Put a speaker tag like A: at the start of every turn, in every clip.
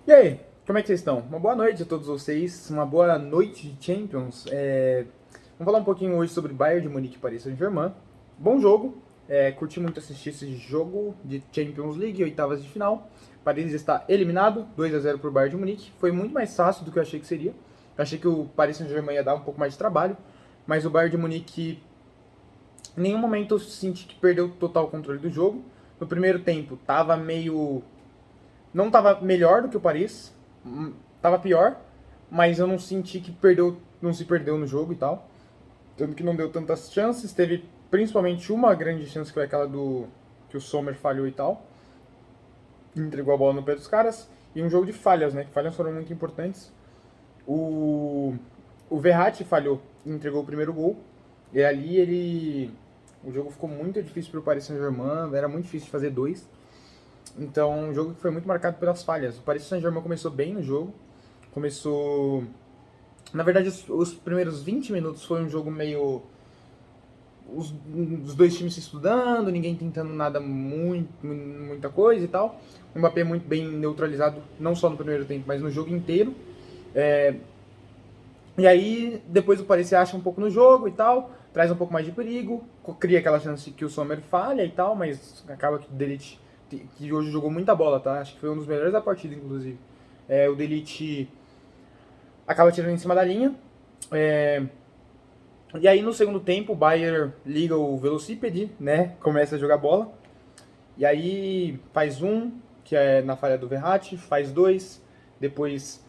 A: E aí, como é que vocês estão? Uma boa noite a todos vocês, uma boa noite de Champions. Vamos falar um pouquinho hoje sobre Bayern de Munique e Paris Saint-Germain. Bom jogo, curti muito assistir esse jogo de Champions League, oitavas de final. Paris está eliminado, 2-0 para o Bayern de Munique. Foi muito mais fácil do que eu achei que seria. Eu achei que o Paris Saint-Germain ia dar um pouco mais de trabalho, mas o Bayern de Munique, em nenhum momento eu senti que perdeu o total controle do jogo. No primeiro tempo, tava meio não estava melhor do que o Paris, estava pior, mas eu não senti que perdeu, não se perdeu no jogo e tal. Tanto que não deu tantas chances, teve principalmente uma grande chance que foi aquela do que o Sommer falhou e tal, entregou a bola no pé dos caras, e um jogo de falhas, né? Falhas foram muito importantes. O o Verratti falhou, entregou o primeiro gol, e ali o jogo ficou muito difícil para o Paris Saint-Germain, era muito difícil de fazer dois. Então, um jogo que foi muito marcado pelas falhas. O Paris Saint-Germain começou bem no jogo. Começou. Na verdade, os primeiros 20 minutos foi um jogo meio. Os dois times se estudando, ninguém tentando nada muita coisa e tal. O Mbappé muito bem neutralizado, não só no primeiro tempo, mas no jogo inteiro. É, e aí, depois o Paris se acha um pouco no jogo e tal, traz um pouco mais de perigo, cria aquela chance que o Sommer falha e tal, mas acaba que o Delite, que hoje jogou muita bola, tá? Acho que foi um dos melhores da partida, inclusive. O Delite acaba tirando em cima da linha. É, e aí, no segundo tempo, o Bayern liga o Velocipede, né? Começa a jogar bola. E aí, faz um, que é na falha do Verratti, faz dois, depois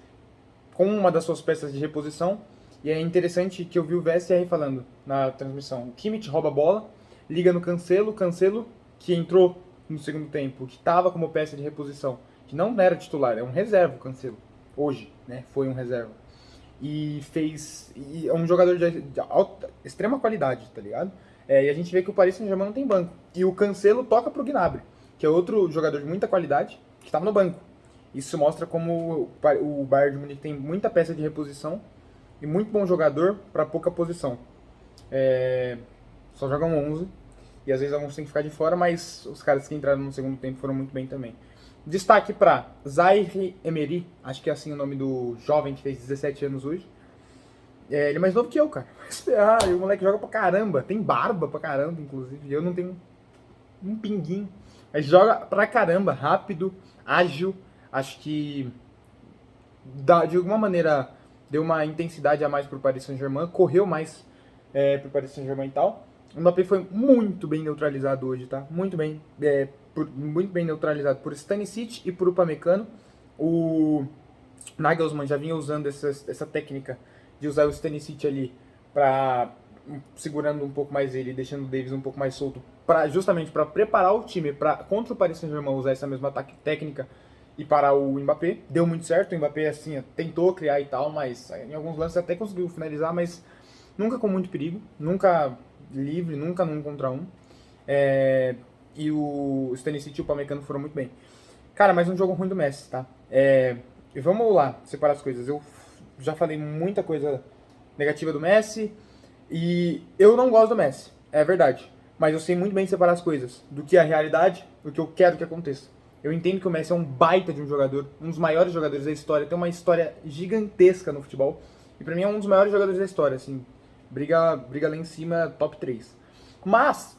A: com uma das suas peças de reposição. E é interessante que eu vi o VSR falando na transmissão. O Kimmich rouba a bola, liga no Cancelo, Cancelo que entrou no segundo tempo, que estava como peça de reposição, que não era titular, é um reserva o Cancelo. Hoje, né? Foi um reserva. E fez. E é um jogador de alta, extrema qualidade, tá ligado? E a gente vê que o Paris Saint-Germain não tem banco. E o Cancelo toca pro Gnabry, que é outro jogador de muita qualidade, que estava no banco. Isso mostra como o Bayern de Munique tem muita peça de reposição e muito bom jogador para pouca posição. É, Só jogam 11 e às vezes alguns têm que ficar de fora, mas os caras que entraram no segundo tempo foram muito bem também. Destaque para Zaire Emery, acho que é assim o nome do jovem que fez 17 anos hoje. Ele é mais novo que eu, cara. E o moleque joga pra caramba, tem barba pra caramba, inclusive. Eu não tenho um pinguinho. Mas joga pra caramba, rápido, ágil. Acho que de alguma maneira deu uma intensidade a mais pro Paris Saint-Germain, correu mais pro Paris Saint-Germain e tal. O Mbappé foi muito bem neutralizado hoje, tá? Muito bem neutralizado por Stanisic e por Upamecano. O Nagelsmann já vinha usando essa técnica de usar o Stanisic ali para segurando um pouco mais ele, deixando o Davis um pouco mais solto, justamente para preparar o time para contra o Paris Saint-Germain usar essa mesma técnica e parar o Mbappé. Deu muito certo, o Mbappé assim tentou criar e tal, mas em alguns lances até conseguiu finalizar, mas nunca com muito perigo, nunca livre, nunca num contra um. E o Stanisic e o Upamecano foram muito bem. Cara, mas um jogo ruim do Messi, tá? E vamos lá, separar as coisas. Eu já falei muita coisa negativa do Messi e eu não gosto do Messi, é verdade. Mas eu sei muito bem separar as coisas do que é a realidade, do que eu quero que aconteça. Eu entendo que o Messi é um baita de um jogador, um dos maiores jogadores da história, tem uma história gigantesca no futebol. E pra mim é um dos maiores jogadores da história, assim. Briga lá em cima, top 3. Mas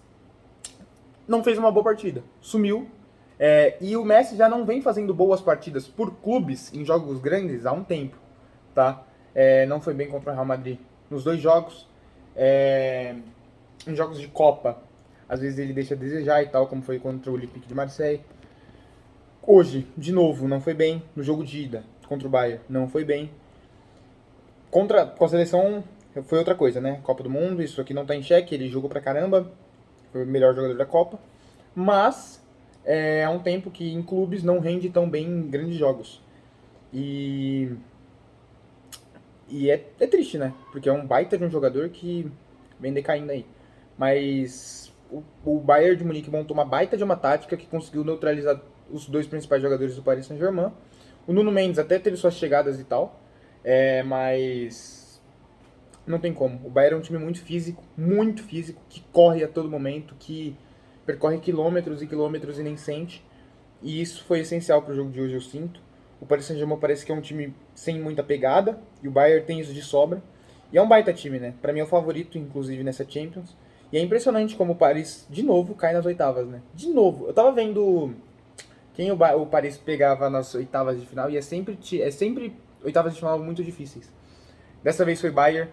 A: não fez uma boa partida. Sumiu. E o Messi já não vem fazendo boas partidas por clubes em jogos grandes há um tempo, tá? Não foi bem contra o Real Madrid nos dois jogos. Em jogos de Copa, às vezes ele deixa a desejar e tal, como foi contra o Olympique de Marseille. Hoje, de novo, não foi bem. No jogo de ida contra o Bayern, não foi bem. Com a seleção foi outra coisa, né? Copa do Mundo, isso aqui não tá em xeque, ele jogou pra caramba, foi o melhor jogador da Copa. Mas há um tempo que em clubes não rende tão bem em grandes jogos. E, é triste, né? Porque é um baita de um jogador que vem decaindo aí. Mas o Bayern de Munique montou uma baita de uma tática que conseguiu neutralizar os dois principais jogadores do Paris Saint-Germain. O Nuno Mendes até teve suas chegadas e tal, mas não tem como. O Bayern é um time muito físico, que corre a todo momento, que percorre quilômetros e quilômetros e nem sente. E isso foi essencial para o jogo de hoje, eu sinto. O Paris Saint-Germain parece que é um time sem muita pegada, e o Bayern tem isso de sobra. E é um baita time, né? Pra mim é o favorito, inclusive, nessa Champions. E é impressionante como o Paris, de novo, cai nas oitavas, né? De novo. Eu tava vendo quem o Paris pegava nas oitavas de final, e é sempre oitavas de final muito difíceis. Dessa vez foi Bayern,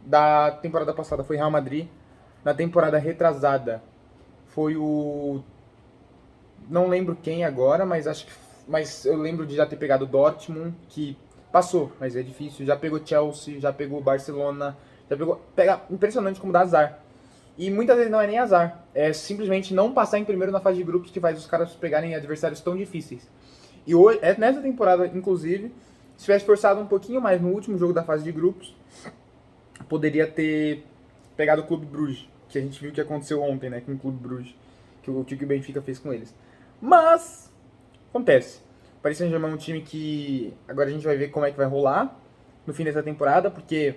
A: da temporada passada foi Real Madrid, na temporada retrasada foi o... não lembro quem agora, mas acho que... mas eu lembro de já ter pegado o Dortmund, que passou, mas é difícil. Já pegou Chelsea, já pegou Barcelona, já pegou... Pega impressionante como dá azar. E muitas vezes não é nem azar, é simplesmente não passar em primeiro na fase de grupos que faz os caras pegarem adversários tão difíceis. E hoje, nessa temporada, inclusive, se tivesse forçado um pouquinho mais no último jogo da fase de grupos, poderia ter pegado o Clube Bruges, que a gente viu que aconteceu ontem, né, com o Clube Bruges, que o Benfica fez com eles. Mas, acontece. O Paris Saint-Germain é um time que agora a gente vai ver como é que vai rolar no fim dessa temporada, porque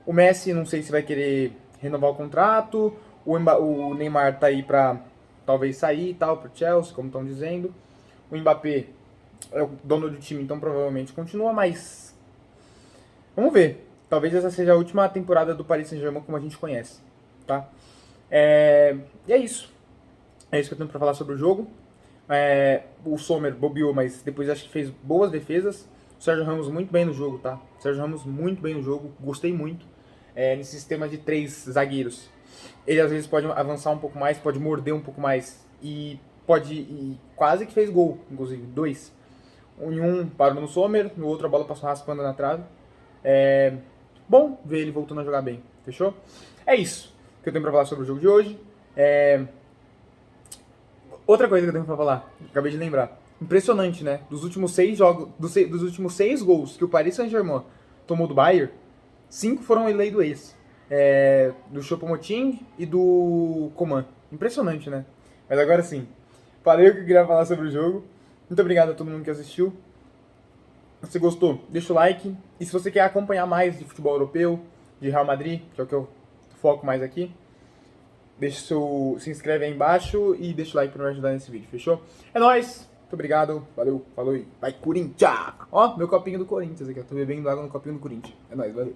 A: o Messi não sei se vai querer renovar o contrato, o Neymar tá aí pra talvez sair e tal, pro Chelsea, como estão dizendo. O Mbappé é o dono do time, então provavelmente continua, mas vamos ver. Talvez essa seja a última temporada do Paris Saint-Germain como a gente conhece, tá? E é isso. É isso que eu tenho pra falar sobre o jogo. O Sommer bobeou, mas depois acho que fez boas defesas. O Sérgio Ramos muito bem no jogo, tá? O Sérgio Ramos muito bem no jogo, gostei muito. Nesse sistema de 3 zagueiros. Ele às vezes pode avançar um pouco mais, pode morder um pouco mais e quase que fez gol, inclusive, 2. Em um parou no Sommer, no outro a bola passou raspando na trave. Bom ver ele voltando a jogar bem, fechou? É isso que eu tenho pra falar sobre o jogo de hoje. Outra coisa que eu tenho pra falar, acabei de lembrar. Impressionante, né? Dos últimos 6 jogos, dos últimos 6 gols que o Paris Saint-Germain tomou do Bayern, 5 foram lei do ex. Do Choupo-Moting e do Coman. Impressionante, né? Mas agora sim, falei o que eu queria falar sobre o jogo. Muito obrigado a todo mundo que assistiu. Se você gostou, deixa o like. E se você quer acompanhar mais de futebol europeu, de Real Madrid, que é o que eu foco mais aqui, se inscreve aí embaixo e deixa o like pra me ajudar nesse vídeo, fechou? É nóis! Muito obrigado, valeu, falou e vai Corinthians! Ó, meu copinho do Corinthians aqui, ó. Tô bebendo água no copinho do Corinthians. É nóis, valeu.